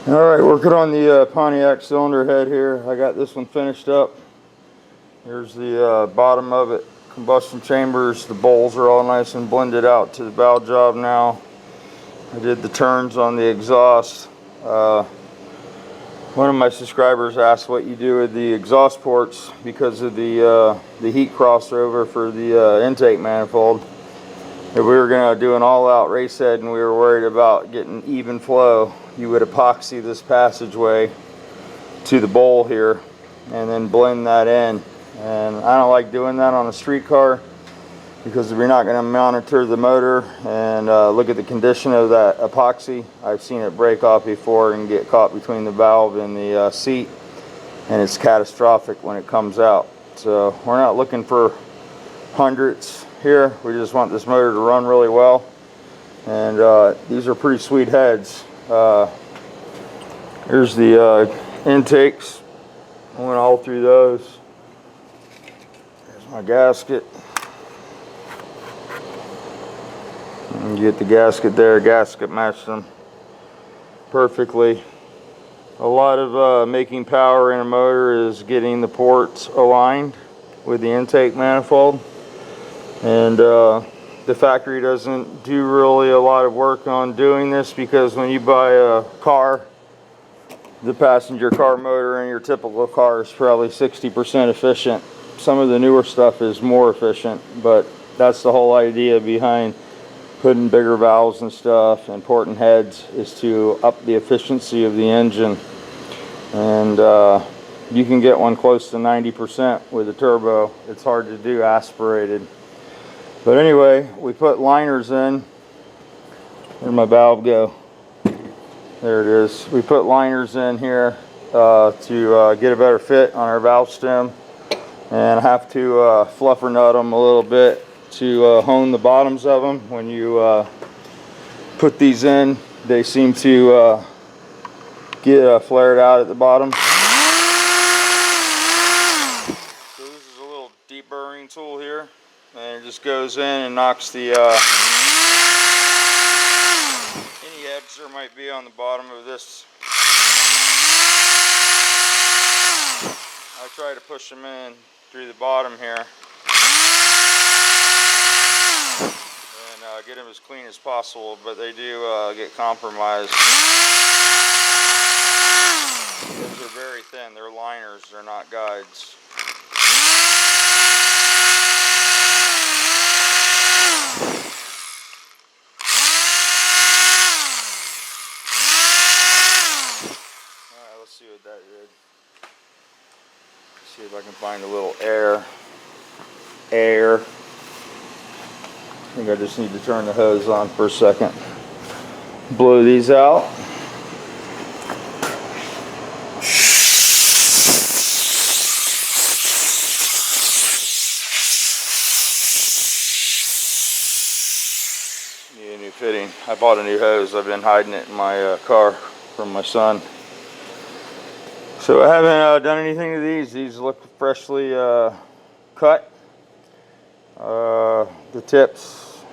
Alright, working on the Pontiac cylinder head here. I got this one finished up. Here's the bottom of it. Combustion chambers, the bowls are all nice and blended out to the valve job now. I did the turns on the exhaust. One of my subscribers asked what you do with the exhaust ports because of the heat crossover for the intake manifold. If we were going to do an all-out race head and we were worried about getting even flow, you would epoxy this passageway to the bowl here and then blend that in. And I don't like doing that on a street car because if you're not going to monitor the motor and look at the condition of that epoxy, I've seen it break off before and get caught between the valve and the seat, and it's catastrophic when it comes out. So we're not looking for hundreds here. We just want this motor to run really well, and these are pretty sweet heads. Here's the intakes. I went all through those. There's my gasket. And you get the gasket there. Gasket matched them perfectly. A lot of making power in a motor is getting the ports aligned with the intake manifold. And the factory doesn't do really a lot of work on doing this because when you buy a car, the passenger car motor in your typical car is probably 60% efficient. Some of the newer stuff is more efficient, but that's the whole idea behind putting bigger valves and stuff and porting heads, is to up the efficiency of the engine. And you can get one close to 90% with a turbo. It's hard to do aspirated. But anyway, we put liners in. Where'd my valve go? There it is. We put liners in here to get a better fit on our valve stem. And I have to fluffer nut them a little bit to hone the bottoms of them. When you put these in, they seem to get flared out at the bottom. So this is a little deep burring tool here, and it just goes in and knocks the any edge there might be on the bottom of this. I try to push them in through the bottom here and get them as clean as possible, but they do get compromised. Those are very thin. They're liners, they're not guides. Alright, let's see what that did. See if I can find a little air. I think I just need to turn the hose on for a second. Blow these out. Need a new fitting. I bought a new hose. I've been hiding it in my car from my son. So I haven't done anything to these. These look freshly cut. The tips,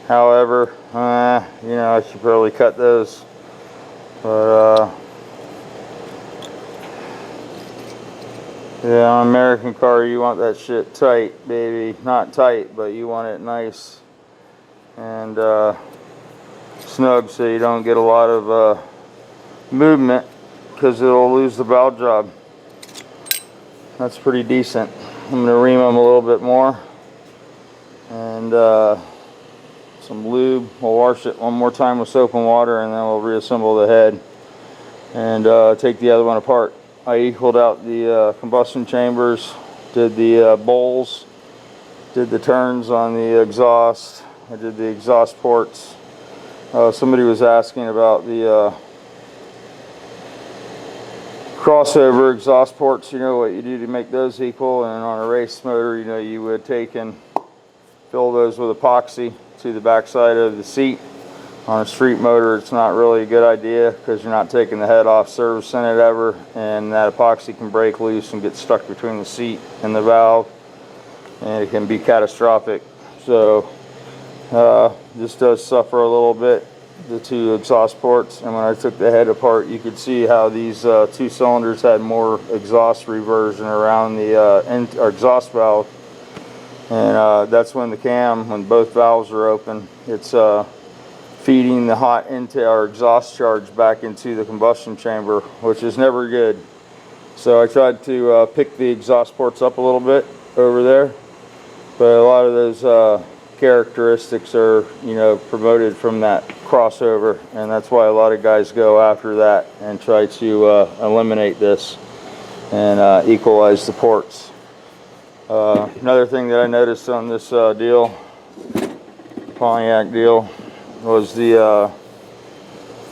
however, you know, I should probably cut those. But yeah, on an American car, you want that shit tight, baby. Not tight, but you want it nice and snug so you don't get a lot of movement, because it'll lose the valve job. That's pretty decent. I'm going to ream them a little bit more and some lube. We'll wash it one more time with soap and water, and then we'll reassemble the head and take the other one apart. I equaled out the combustion chambers, did the bowls, did the turns on the exhaust. I did the exhaust ports. Somebody was asking about the crossover exhaust ports, you know what you do to make those equal, and on a race motor, you know, you would take and fill those with epoxy to the backside of the seat. On a street motor, it's not really a good idea because you're not taking the head off, servicing it ever, and that epoxy can break loose and get stuck between the seat and the valve, and it can be catastrophic. So this does suffer a little bit the two exhaust ports, and when I took the head apart, you could see how these two cylinders had more exhaust reversion around the exhaust valve. And that's when the cam, when both valves are open, it's feeding the hot into our exhaust charge back into the combustion chamber, which is never good. So I tried to pick the exhaust ports up a little bit over there, but a lot of those characteristics are, you know, promoted from that crossover, and that's why a lot of guys go after that and try to eliminate this and equalize the ports. Another thing that I noticed on this deal, Pontiac deal, was the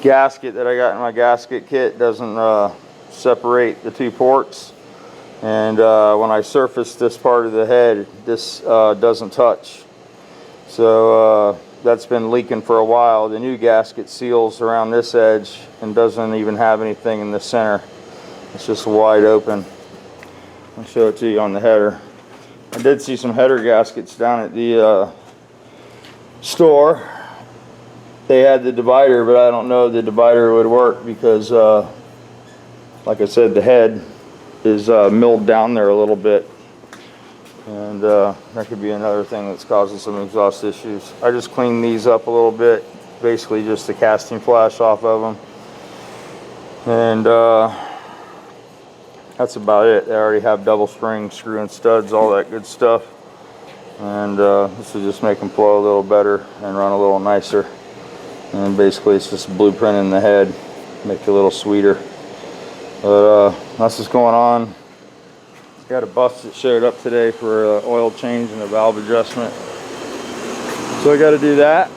gasket that I got in my gasket kit doesn't separate the two ports, and when I surfaced this part of the head, this doesn't touch. So that's been leaking for a while. The new gasket seals around this edge and doesn't even have anything in the center. It's just wide open. I'll show it to you on the header. I did see some header gaskets down at the store. They had the divider, but I don't know if the divider would work because, like I said, the head is milled down there a little bit. And that could be another thing that's causing some exhaust issues. I just cleaned these up a little bit, basically just the casting flash off of them. And that's about it. They already have double spring, screw and studs, all that good stuff. And this will just make them flow a little better and run a little nicer. And basically it's just blueprinting the head, make it a little sweeter. But that's what's going on. Got a bus that showed up today for oil change and a valve adjustment. So I got to do that.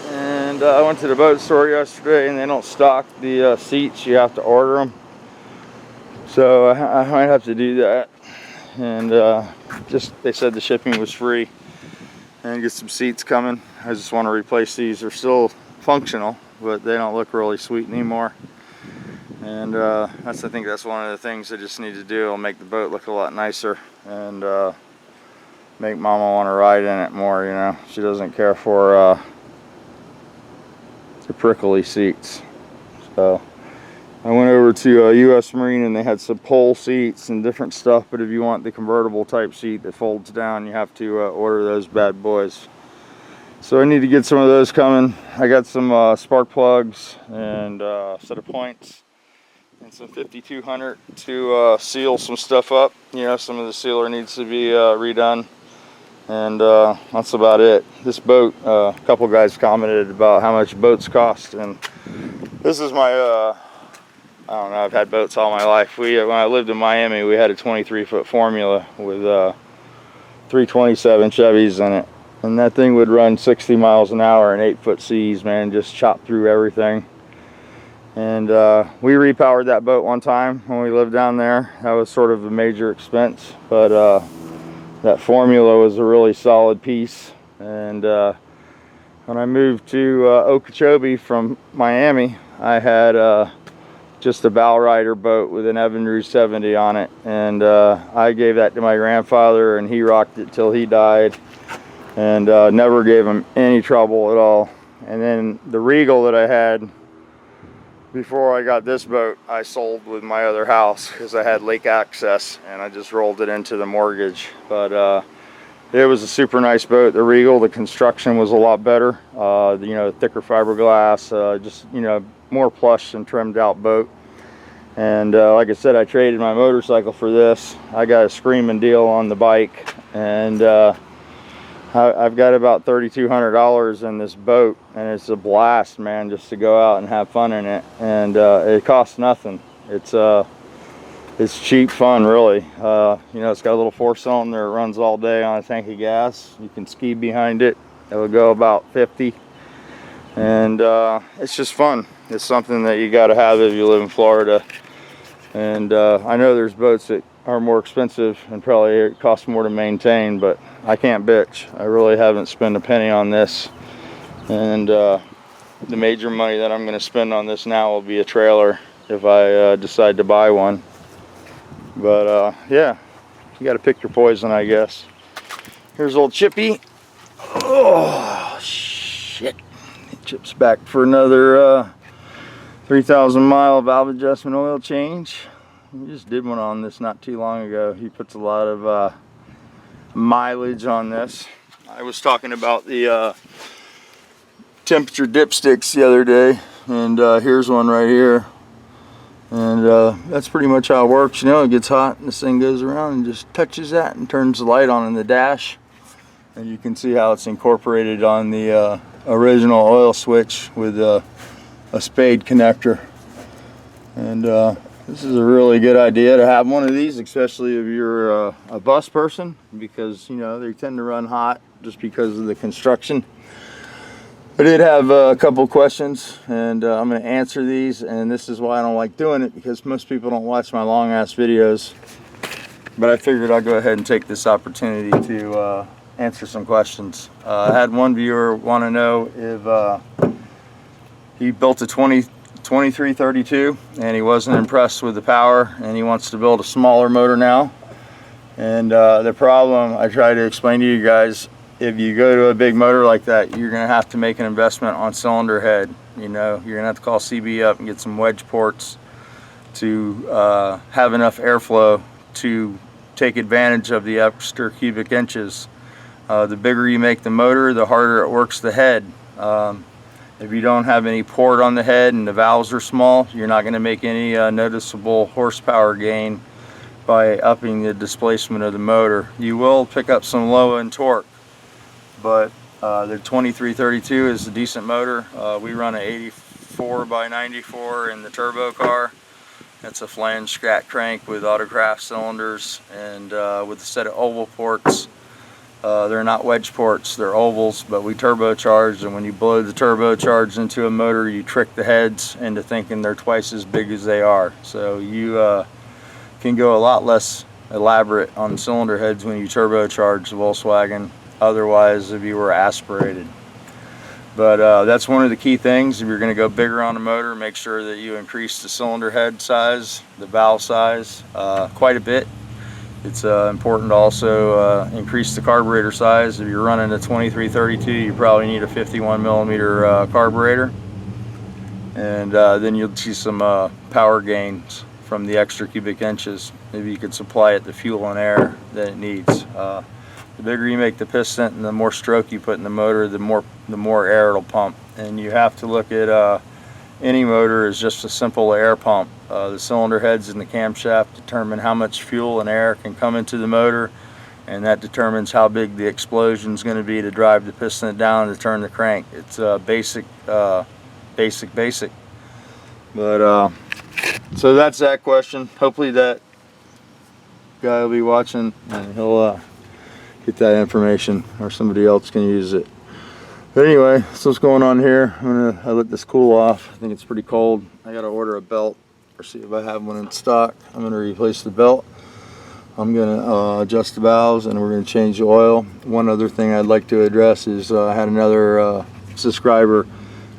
And I went to the boat store yesterday, and they don't stock the seats. You have to order them. So I might have to do that. And they said the shipping was free. And get some seats coming. I just want to replace these. They're still functional, but they don't look really sweet anymore. And I think that's one of the things I just need to do. It'll make the boat look a lot nicer and make Mama want to ride in it more, you know. She doesn't care for the prickly seats. So I went over to US Marine, and they had some pole seats and different stuff, but if you want the convertible type seat that folds down, you have to order those bad boys. So I need to get some of those coming. I got some spark plugs and a set of points and some 5200 to seal some stuff up. You know, some of the sealer needs to be redone, and that's about it. This boat, a couple guys commented about how much boats cost, and this is my I don't know, I've had boats all my life. When I lived in Miami, we had a 23-foot Formula with 327 Chevys in it, and that thing would run 60 miles an hour in 8-foot seas, man, just chop through everything. And we repowered that boat one time when we lived down there. That was sort of a major expense, but that Formula was a really solid piece. And when I moved to Okeechobee from Miami, I had just a bow rider boat with an Evinrude 70 on it, and I gave that to my grandfather, and he rocked it till he died, and never gave him any trouble at all. And then the Regal that I had before I got this boat, I sold with my other house because I had lake access, and I just rolled it into the mortgage. But it was a super nice boat, the Regal. The construction was a lot better, you know, thicker fiberglass, just, you know, more plush and trimmed out boat. And like I said, I traded my motorcycle for this. I got a screaming deal on the bike, and I've got about $3,200 in this boat, and it's a blast, man, just to go out and have fun in it. And it costs nothing. It's cheap fun, really. You know, it's got a little 4-cylinder. It runs all day on a tank of gas. You can ski behind it. It'll go about 50, and it's just fun. It's something that you got to have if you live in Florida. And I know there's boats that are more expensive and probably it costs more to maintain, but I can't bitch. I really haven't spent a penny on this, and the major money that I'm going to spend on this now will be a trailer if I decide to buy one. But yeah, you got to pick your poison, I guess. Here's old Chippy. Oh shit, Chip's back for another 3,000 mile valve adjustment oil change. We just did one on this not too long ago. He puts a lot of mileage on this. I was talking about the temperature dipsticks the other day, and here's one right here. And that's pretty much how it works. You know, it gets hot and this thing goes around and just touches that and turns the light on in the dash. And you can see how it's incorporated on the original oil switch with a spade connector. And this is a really good idea to have one of these, especially if you're a bus person, because you know they tend to run hot just because of the construction. I did have a couple questions, and I'm going to answer these, and this is why I don't like doing it, because most people don't watch my long ass videos. But I figured I'd go ahead and take this opportunity to answer some questions. I had one viewer want to know if he built a 2332 and he wasn't impressed with the power, and he wants to build a smaller motor now. And the problem I try to explain to you guys, if you go to a big motor like that, you're going to have to make an investment on cylinder head. You know, you're going to have to call CB up and get some wedge ports to have enough airflow to take advantage of the extra cubic inches. The bigger you make the motor, the harder it works the head. If you don't have any port on the head and the valves are small, you're not going to make any noticeable horsepower gain by upping the displacement of the motor. You will pick up some low end torque, but the 2332 is a decent motor. We run an 84 by 94 in the turbo car. It's a flange scat crank with autograph cylinders and with a set of oval ports. They're not wedge ports, they're ovals, but we turbocharge, and when you blow the turbocharge into a motor, you trick the heads into thinking they're twice as big as they are. So you can go a lot less elaborate on cylinder heads when you turbocharge the Volkswagen, otherwise if you were aspirated. But that's one of the key things. If you're going to go bigger on a motor, make sure that you increase the cylinder head size, the valve size, quite a bit. It's important to also increase the carburetor size. If you're running a 2332, you probably need a 51 millimeter carburetor, and then you'll see some power gains from the extra cubic inches. Maybe you could supply it the fuel and air that it needs. The bigger you make the piston and the more stroke you put in the motor, the more air it'll pump. And you have to look at any motor as just a simple air pump. The cylinder heads and the camshaft determine how much fuel and air can come into the motor, and that determines how big the explosion is going to be to drive the piston down to turn the crank. It's basic. But so that's that question. Hopefully that guy will be watching and he'll get that information, or somebody else can use it. But anyway, that's what's going on here. I let this cool off. I think it's pretty cold. I gotta order a belt or see if I have one in stock. I'm gonna replace the belt. I'm gonna adjust the valves, and we're gonna change the oil. One other thing I'd like to address is I had another subscriber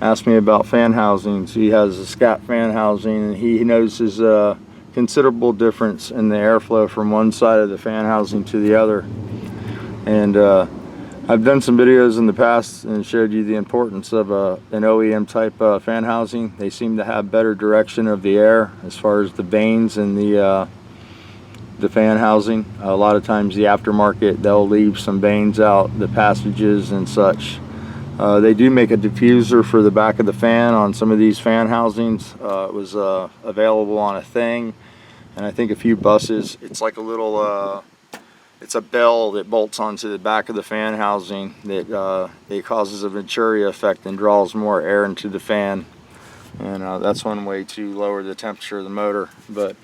ask me about fan housings. He has a scat fan housing, and he notices a considerable difference in the airflow from one side of the fan housing to the other. And I've done some videos in the past and showed you the importance of an OEM type fan housing. They seem to have better direction of the air as far as the vanes and the fan housing. A lot of times the aftermarket, they'll leave some vanes out, the passages and such. They do make a diffuser for the back of the fan on some of these fan housings. It was available on a thing, and I think a few buses. It's like a little it's a bell that bolts onto the back of the fan housing that it causes a Venturi effect and draws more air into the fan, and that's one way to lower the temperature of the motor. But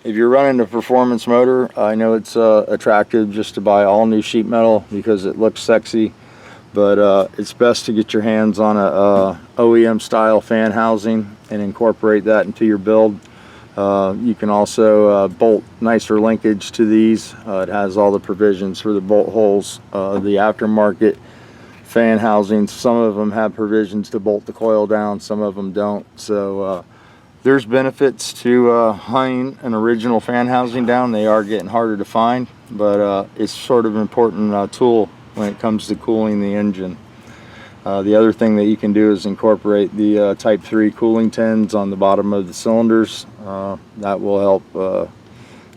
if you're running a performance motor, I know it's attractive just to buy all new sheet metal because it looks sexy, but it's best to get your hands on a OEM style fan housing and incorporate that into your build. You can also bolt nicer linkage to these. It has all the provisions for the bolt holes. The aftermarket fan housings, some of them have provisions to bolt the coil down, some of them don't. So there's benefits to hunting an original fan housing down. They are getting harder to find, but it's sort of an important tool when it comes to cooling the engine. The other thing that you can do is incorporate the Type 3 cooling tins on the bottom of the cylinders. That will help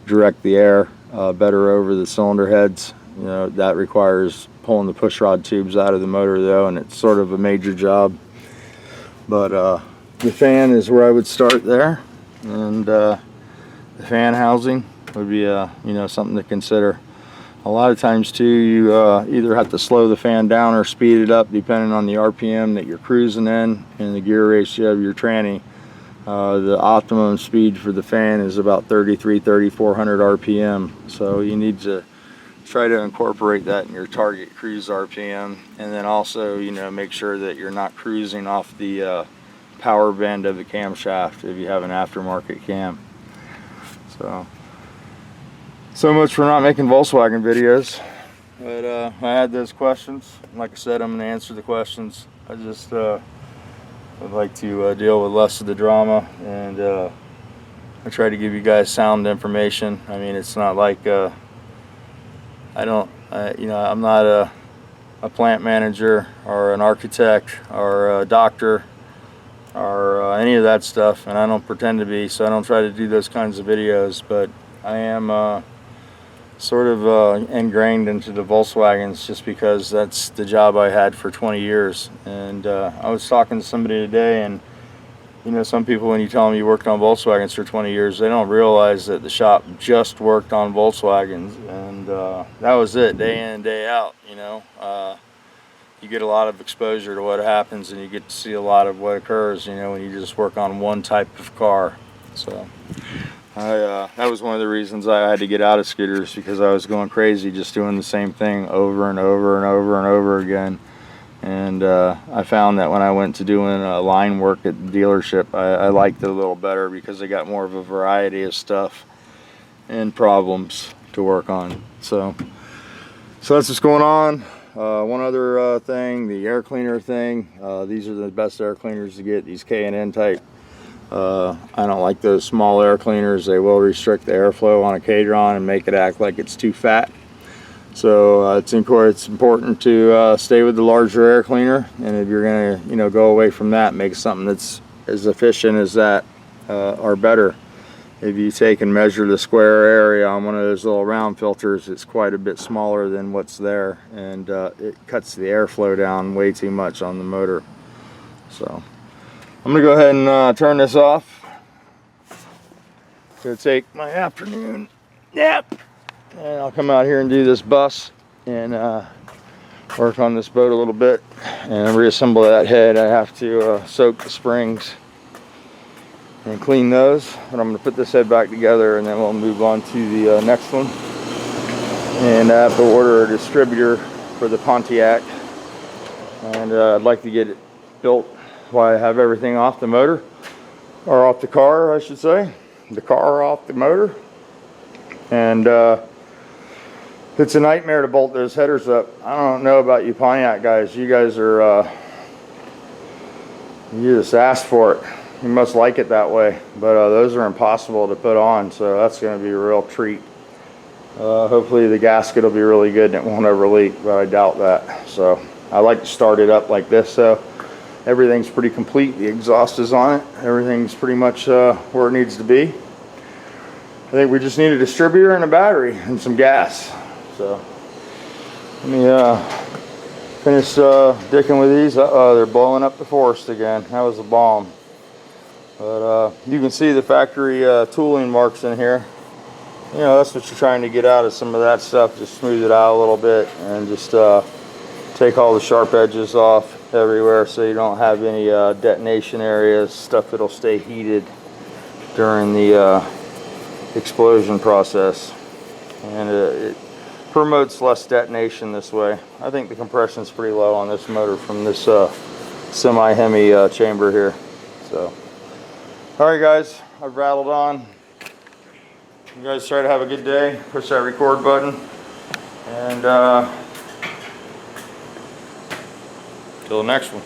direct the air better over the cylinder heads. You know, that requires pulling the pushrod tubes out of the motor though, and it's sort of a major job. But the fan is where I would start there, and the fan housing would be you know, something to consider. A lot of times too, you either have to slow the fan down or speed it up depending on the RPM that you're cruising in and the gear ratio of your tranny. The optimum speed for the fan is about 3,400 RPM, so you need to try to incorporate that in your target cruise RPM, and then also, you know, make sure that you're not cruising off the power bend of the camshaft if you have an aftermarket cam. So much for not making Volkswagen videos, but I had those questions. Like I said, I'm going to answer the questions. I just would like to deal with less of the drama, and I try to give you guys sound information. I mean, it's not like you know, I'm not a plant manager or an architect or a doctor or any of that stuff, and I don't pretend to be, so I don't try to do those kinds of videos. But I am sort of ingrained into the Volkswagens just because that's the job I had for 20 years. And I was talking to somebody today, and you know, some people, when you tell them you worked on Volkswagens for 20 years, they don't realize that the shop just worked on Volkswagens, and that was it, day in and day out. You know, you get a lot of exposure to what happens, and you get to see a lot of what occurs, you know, when you just work on one type of car. So that was one of the reasons I had to get out of scooters, because I was going crazy just doing the same thing over and over and over and over again. And I found that when I went to doing line work at the dealership, I liked it a little better because I got more of a variety of stuff and problems to work on. So that's what's going on. One other thing, the air cleaner thing. These are the best air cleaners to get, these K&N type. I don't like those small air cleaners. They will restrict the airflow on a K-Tron and make it act like it's too fat. So it's important to stay with the larger air cleaner, and if you're going to, you know, go away from that, make something that's as efficient as that or better. If you take and measure the square area on one of those little round filters, it's quite a bit smaller than what's there, and it cuts the airflow down way too much on the motor. So I'm going to go ahead and turn this off. Going to take my afternoon nap, and I'll come out here and do this bus and work on this boat a little bit and reassemble that head. I have to soak the springs and clean those, but I'm going to put this head back together, and then we'll move on to the next one. And I have to order a distributor for the Pontiac, and I'd like to get it built while I have everything off the motor, or off the car I should say, the car off the motor. And it's a nightmare to bolt those headers up. I don't know about you Pontiac guys, you guys are you just asked for it, you must like it that way, but those are impossible to put on, so that's going to be a real treat. Hopefully the gasket will be really good and it won't ever leak, but I doubt that. So I like to start it up like this, so everything's pretty complete. The exhaust is on it, everything's pretty much where it needs to be. I think we just need a distributor and a battery and some gas. So let me finish dicking with these. They're blowing up the forest again. That was a bomb. But you can see the factory tooling marks in here. You know, that's what you're trying to get out of some of that stuff. Just smooth it out a little bit and just take all the sharp edges off everywhere so you don't have any detonation areas, stuff that'll stay heated during the explosion process. And it promotes less detonation this way. I think the compression's pretty low on this motor from this semi-Hemi chamber here. So, alright guys, I've rattled on. You guys try to have a good day. Push that record button. And till the next one.